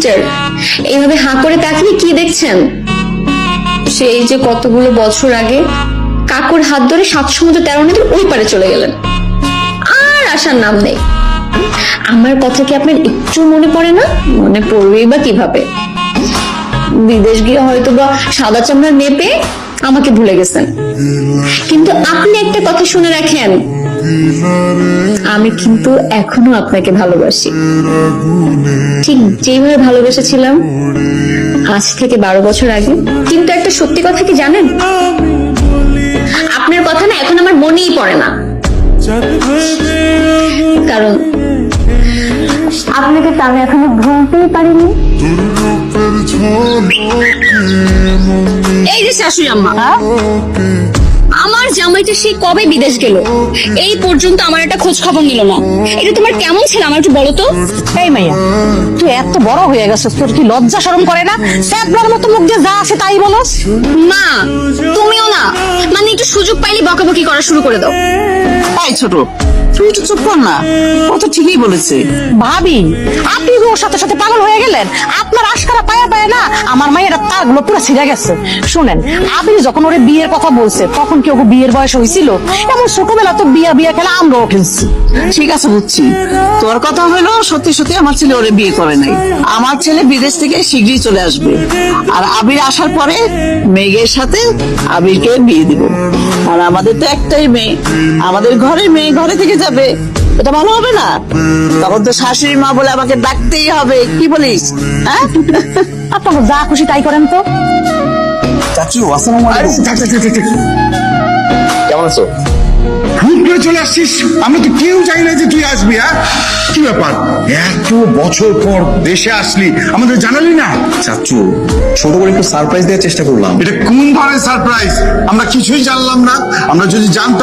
Mister, এইভাবে হাঁ করে তাকিয়ে কি দেখছেন? সেই যে কতগুলো বছর আগে কাকুর হাত ধরে 7 সমুদ্র 13 নদীর ওই পারে চলে গেলেন, আর আসার নাম নেই। আমার কথা কি আপনার একটু মনে পড়ে না? মনে পড়বেই বা কিভাবে? বিদেশ গিয়ে হয়তো বা সাদা চামড়ার মেয়ে পেয়ে আমাকে ভুলে গেছেন, কিন্তু আপনি একটা কথা শুনে রাখেন, আমি কিন্তু এখনো আপনাকে ভালোবাসি, ঠিক যেভাবে ভালোবেসেছিলাম আজ থেকে 12 বছর আগে। কিন্তু একটা সত্যি কথা কি জানেন? আপনার কথা না এখন আমার মনেই পড়ে না, কারণ আপনাকে তো আমি এখনো ভুলতেই পারিনি। এই যে শাশুড়ি আম্মা, আমার জামাইটা সে কবে বিদেশ গেল, এই পর্যন্ত আমার একটা খোঁজ খবর নিল না। এটা তোমার কেমন ছিল আমার একটু বলো তো? এই মাইয়া, তুই এত বড় হয়ে গেছিস, তোর কি লজ্জা শরম করে না? স্যাবলার মতো মুখ দিয়ে যা আসে তাই বলস। মা তুমিও না, মানে একটু সুযোগ পাইলে বকাবকি করা শুরু করে দাও। তাই ছোট, তুই একটু চুপ কর না, ও তো ঠিকই বলেছে। ভাবি, আপনি ওর সাথে সাথে পাগল হয়ে গেলেন। আপনার আশকারা পায়া পায় না আমার মায়ের তারগুলো পুরো ছিঁড়ে গেছে। শুনেন, আপনি যখন ওরে বিয়ের কথা বলছে তখন কি ওকে বিয়ের বয়স হয়েছিল? এমন ছোটবেলা তো বিয়া বিয়া খেলা আমরাও খেলছি। ঠিক আছে বুঝছি, তোর কথা হলো সত্যি সত্যি আমার ছেলে ওরে বিয়ে করে নাই। আমার ছেলে বিদেশ থেকে শীঘ্রই চলে আসবে, আর আবির আসার পরে মেঘের সাথে আবিরকে বিয়ে দিব। আর আমাদের তো একটাই মেয়ে, আমাদের ঘরে মেয়ে ঘরে থেকে যাবে, এটা ভালো হবে না? তখন তো শাশুড়ি মা বলে আমাকে ডাকতেই হবে, কি বলিস? হ্যাঁ, আপনাকে যা খুশি তাই করেন তো। চাচু আসসালামু আলাইকুম। কেমন আছো? হুট করে চলে আসছিস, আমরা তো কেউ চাই না যে তুই আসবি। হ্যাঁ, কি ব্যাপার, এত বছর পর দেশে আসলি, আমাদের জানালি না? চাচু ছোট করে একটু সারপ্রাইজ দেওয়ার চেষ্টা করলাম। এটা কোন ধরনের সারপ্রাইজ? আমরা কিছুই জানলাম না। আমরা যদি জানতাম